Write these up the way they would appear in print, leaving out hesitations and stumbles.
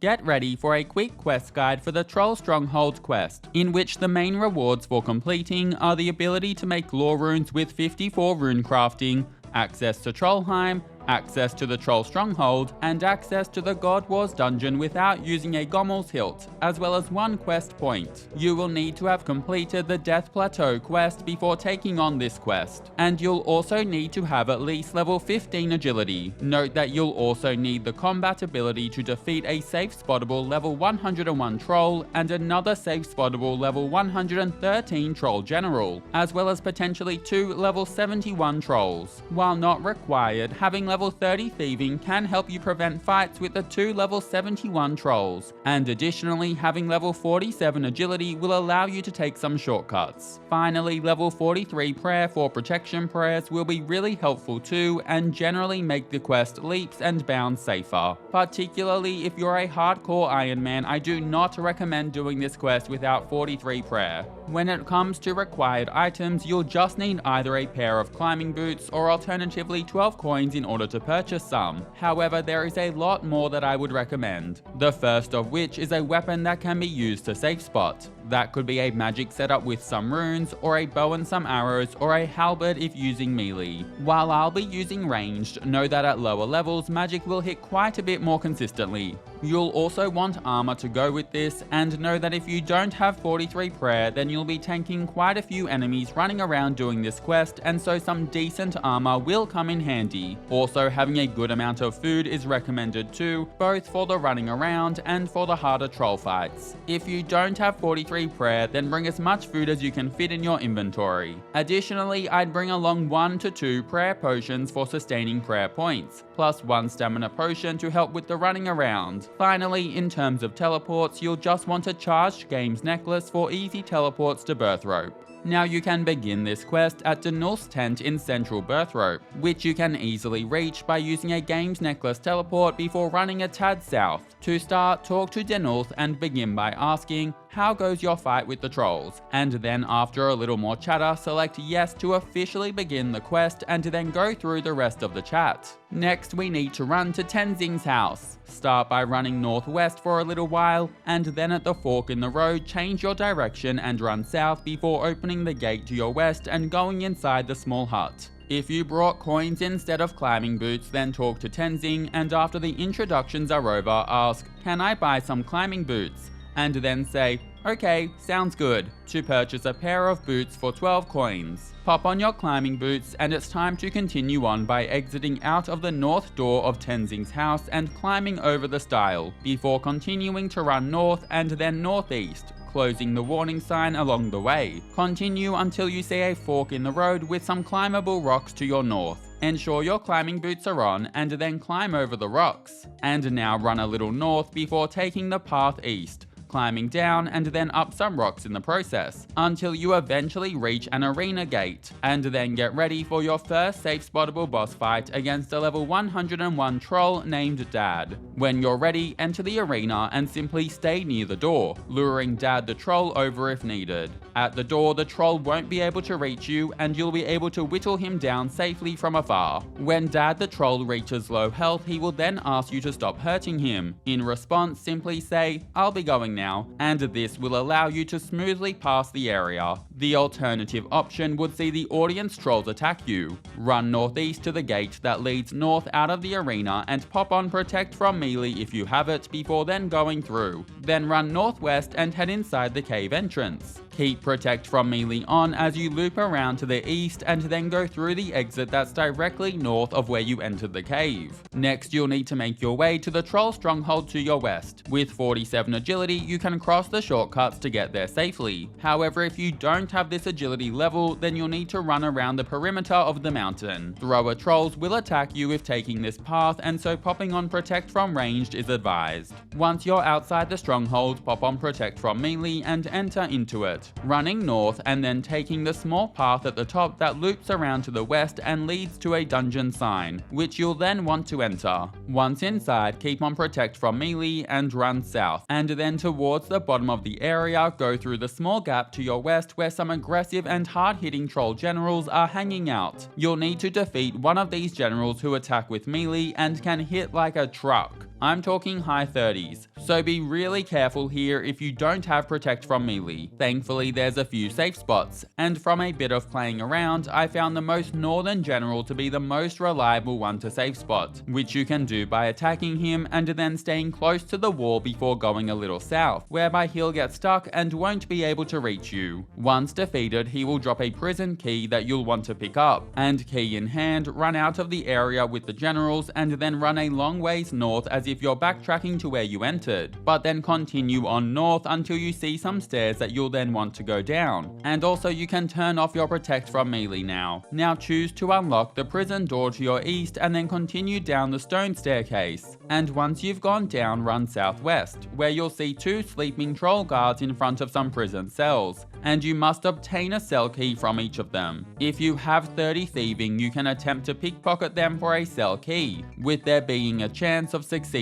Get ready for a quick quest guide for the Troll Stronghold quest, in which the main rewards for completing are the ability to make lore runes with 54 rune crafting, access to Trollheim, access to the Troll Stronghold, and access to the God Wars dungeon without using a Gommel's Hilt, as well as one quest point. You will need to have completed the Death Plateau quest before taking on this quest, and you'll also need to have at least level 15 agility. Note that you'll also need the combat ability to defeat a safe spottable level 101 troll and another safe spottable level 113 troll general, as well as potentially 2 level 71 trolls. While not required, having level 30 thieving can help you prevent fights with the 2 level 71 trolls, and additionally having level 47 agility will allow you to take some shortcuts. Finally, level 43 prayer for protection prayers will be really helpful too and generally make the quest leaps and bounds safer. Particularly if you're a hardcore Iron Man, I do not recommend doing this quest without 43 prayer. When it comes to required items, you'll just need either a pair of climbing boots or alternatively 12 coins in order to purchase some. However, there is a lot more that I would recommend. The first of which is a weapon that can be used to safe spot. That could be a magic setup with some runes, or a bow and some arrows, or a halberd if using melee. While I'll be using ranged, know that at lower levels, magic will hit quite a bit more consistently. You'll also want armor to go with this, and know that if you don't have 43 prayer, then you'll be tanking quite a few enemies running around doing this quest, and so some decent armor will come in handy. Also, having a good amount of food is recommended too, both for the running around and for the harder troll fights. If you don't have 43 prayer, then bring as much food as you can fit in your inventory. Additionally, I'd bring along 1 to 2 prayer potions for sustaining prayer points, plus 1 stamina potion to help with the running around. Finally, in terms of teleports, you'll just want a charged games necklace for easy teleports to Birthrope. Now you can begin this quest at Denulf's tent in Central Birthrope, which you can easily reach by using a Games Necklace teleport before running a tad south. To start, talk to Denulf and begin by asking, "How goes your fight with the trolls?" And then after a little more chatter, select yes to officially begin the quest and then go through the rest of the chat. Next, we need to run to Tenzing's house. Start by running northwest for a little while, and then at the fork in the road, change your direction and run south before opening the gate to your west and going inside the small hut. If you brought coins instead of climbing boots, then talk to Tenzing, and after the introductions are over, ask, "Can I buy some climbing boots?" And then say, "Okay, sounds good," to purchase a pair of boots for 12 coins. Pop on your climbing boots, and it's time to continue on by exiting out of the north door of Tenzing's house and climbing over the stile, before continuing to run north and then northeast, closing the warning sign along the way. Continue until you see a fork in the road with some climbable rocks to your north. Ensure your climbing boots are on and then climb over the rocks. And now run a little north before taking the path east, climbing down and then up some rocks in the process, until you eventually reach an arena gate, and then get ready for your first safe spottable boss fight against a level 101 troll named Dad. When you're ready, enter the arena and simply stay near the door, luring Dad the troll over if needed. At the door, the troll won't be able to reach you, and you'll be able to whittle him down safely from afar. When Dad the troll reaches low health, he will then ask you to stop hurting him. In response, simply say, "I'll be going now," and this will allow you to smoothly pass the area. The alternative option would see the audience trolls attack you. Run northeast to the gate that leads north out of the arena and pop on Protect from melee if you have it before then going through. Then run northwest and head inside the cave entrance. Keep Protect from melee on as you loop around to the east and then go through the exit that's directly north of where you entered the cave. Next, you'll need to make your way to the Troll Stronghold to your west. With 47 agility, you can cross the shortcuts to get there safely. However, if you don't have this agility level, then you'll need to run around the perimeter of the mountain. Thrower trolls will attack you if taking this path, and so popping on Protect from ranged is advised. Once you're outside the stronghold, pop on Protect from melee and enter into it, running north and then taking the small path at the top that loops around to the west and leads to a dungeon sign, which you'll then want to enter. Once inside, keep on Protect from melee and run south, and then towards the bottom of the area, go through the small gap to your west where some aggressive and hard-hitting troll generals are hanging out. You'll need to defeat one of these generals who attack with melee and can hit like a truck. I'm talking high 30s, so be really careful here if you don't have Protect from Melee. Thankfully there's a few safe spots, and from a bit of playing around, I found the most northern general to be the most reliable one to safe spot, which you can do by attacking him and then staying close to the wall before going a little south, whereby he'll get stuck and won't be able to reach you. Once defeated, he will drop a prison key that you'll want to pick up, and key in hand, run out of the area with the generals and then run a long ways north as if you're backtracking to where you entered, but then continue on north until you see some stairs that you'll then want to go down. And also you can turn off your Protect from Melee now. Now choose to unlock the prison door to your east and then continue down the stone staircase. And once you've gone down, run southwest, where you'll see 2 sleeping troll guards in front of some prison cells, and you must obtain a cell key from each of them. If you have 30 thieving, you can attempt to pickpocket them for a cell key, with there being a chance of succeeding,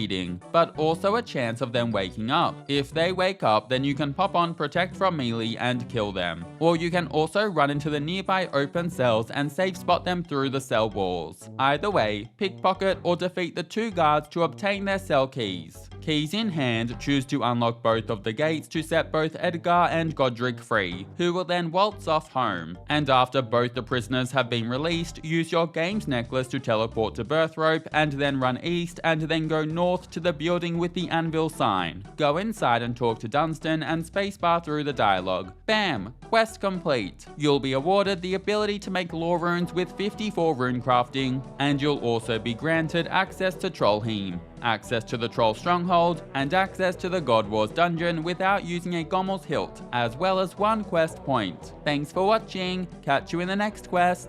but also a chance of them waking up. If they wake up, then you can pop on Protect from Melee and kill them. Or you can also run into the nearby open cells and safe spot them through the cell walls. Either way, pickpocket or defeat the 2 guards to obtain their cell keys. Keys in hand, choose to unlock both of the gates to set both Edgar and Godric free, who will then waltz off home. And after both the prisoners have been released, use your games necklace to teleport to Birthrope and then run east and then go north to the building with the anvil sign. Go inside and talk to Dunstan and spacebar through the dialogue. Bam! Quest complete. You'll be awarded the ability to make lore runes with 54 rune crafting, and you'll also be granted access to Trollheim, access to the Troll Stronghold, and access to the God Wars dungeon without using a Gommel's Hilt, as well as 1 quest point. Thanks for watching, catch you in the next quest.